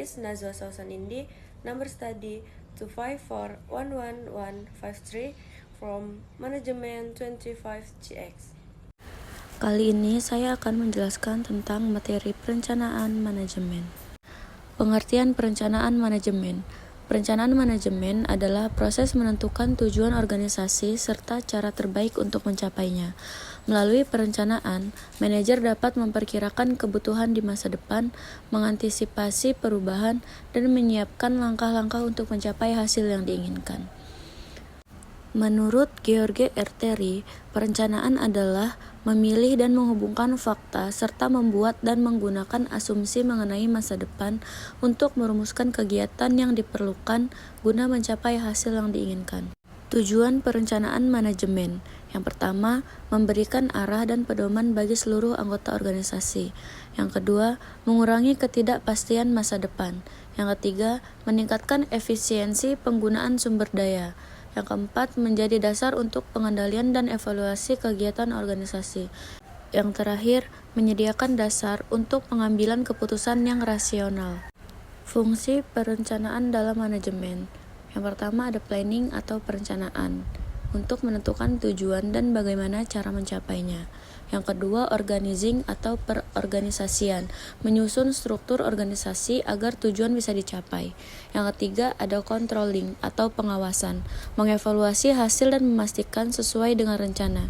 is Nazwa Sausanindi, number study 254-11153 from Management 25GX. Kali ini saya akan menjelaskan tentang materi perencanaan manajemen. Pengertian perencanaan manajemen. Perencanaan manajemen adalah proses menentukan tujuan organisasi serta cara terbaik untuk mencapainya. Melalui perencanaan, manajer dapat memperkirakan kebutuhan di masa depan, mengantisipasi perubahan, dan menyiapkan langkah-langkah untuk mencapai hasil yang diinginkan. Menurut George R. Terry, perencanaan adalah memilih dan menghubungkan fakta serta membuat dan menggunakan asumsi mengenai masa depan untuk merumuskan kegiatan yang diperlukan guna mencapai hasil yang diinginkan. Tujuan perencanaan manajemen. Yang pertama, memberikan arah dan pedoman bagi seluruh anggota organisasi. Yang kedua, mengurangi ketidakpastian masa depan. Yang ketiga, meningkatkan efisiensi penggunaan sumber daya. Yang keempat, menjadi dasar untuk pengendalian dan evaluasi kegiatan organisasi. Yang terakhir, menyediakan dasar untuk pengambilan keputusan yang rasional. Fungsi perencanaan dalam manajemen. Yang pertama ada planning atau perencanaan untuk menentukan tujuan dan bagaimana cara mencapainya. Yang kedua, organizing atau perorganisasian, menyusun struktur organisasi agar tujuan bisa dicapai. Yang ketiga, ada controlling atau pengawasan, mengevaluasi hasil dan memastikan sesuai dengan rencana.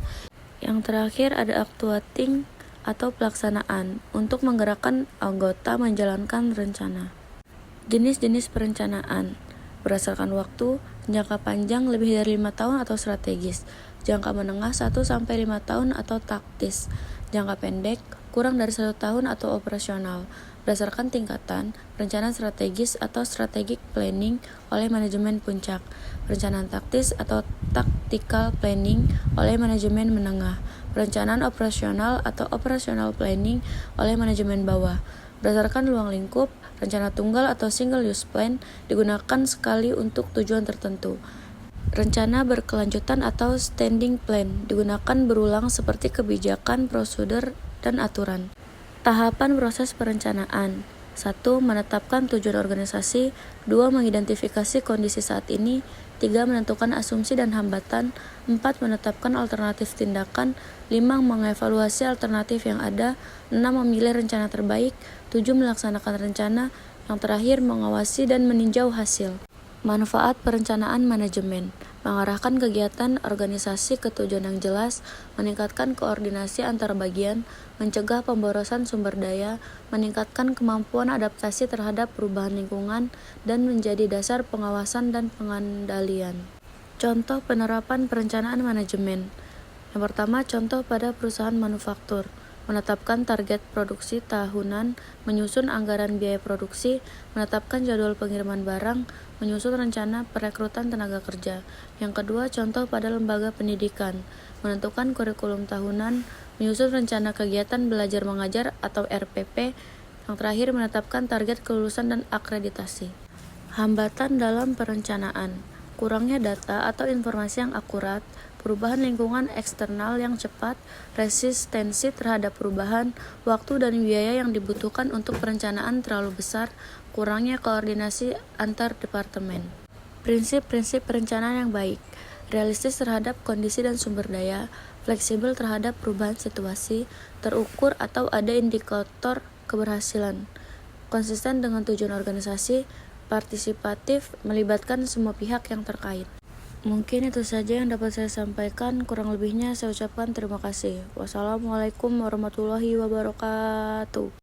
Yang terakhir, ada actuating atau pelaksanaan, untuk menggerakkan anggota menjalankan rencana. Jenis-jenis perencanaan berdasarkan waktu, jangka panjang lebih dari 5 tahun atau strategis, jangka menengah 1-5 tahun atau taktis, jangka pendek kurang dari 1 tahun atau operasional. Berdasarkan tingkatan, perencanaan strategis atau strategic planning oleh manajemen puncak, perencanaan taktis atau tactical planning oleh manajemen menengah, perencanaan operasional atau operational planning oleh manajemen bawah. Berdasarkan ruang lingkup, rencana tunggal atau single use plan digunakan sekali untuk tujuan tertentu. Rencana berkelanjutan atau standing plan digunakan berulang seperti kebijakan, prosedur, dan aturan. Tahapan proses perencanaan. 1. Menetapkan tujuan organisasi. 2. Mengidentifikasi kondisi saat ini. 3. Menentukan asumsi dan hambatan. 4. Menetapkan alternatif tindakan. 5. Mengevaluasi alternatif yang ada. 6. Memilih rencana terbaik. 7. Melaksanakan rencana. Yang terakhir, mengawasi dan meninjau hasil. Manfaat perencanaan manajemen. Mengarahkan kegiatan organisasi ke tujuan yang jelas, meningkatkan koordinasi antar bagian, mencegah pemborosan sumber daya, meningkatkan kemampuan adaptasi terhadap perubahan lingkungan, dan menjadi dasar pengawasan dan pengendalian. Contoh penerapan perencanaan manajemen. Yang pertama, contoh pada perusahaan manufaktur. Menetapkan target produksi tahunan, menyusun anggaran biaya produksi, menetapkan jadwal pengiriman barang, menyusun rencana perekrutan tenaga kerja. Yang kedua, contoh pada lembaga pendidikan, menentukan kurikulum tahunan, menyusun rencana kegiatan belajar mengajar atau RPP. Yang terakhir, menetapkan target kelulusan dan akreditasi. Hambatan dalam perencanaan. Kurangnya data atau informasi yang akurat, perubahan lingkungan eksternal yang cepat, resistensi terhadap perubahan, waktu dan biaya yang dibutuhkan untuk perencanaan terlalu besar, kurangnya koordinasi antar departemen. Prinsip-prinsip perencanaan yang baik. Realistis terhadap kondisi dan sumber daya, fleksibel terhadap perubahan situasi, terukur atau ada indikator keberhasilan, konsisten dengan tujuan organisasi, partisipatif, melibatkan semua pihak yang terkait. Mungkin itu saja yang dapat saya sampaikan, kurang lebihnya saya ucapkan terima kasih. Wassalamualaikum warahmatullahi wabarakatuh.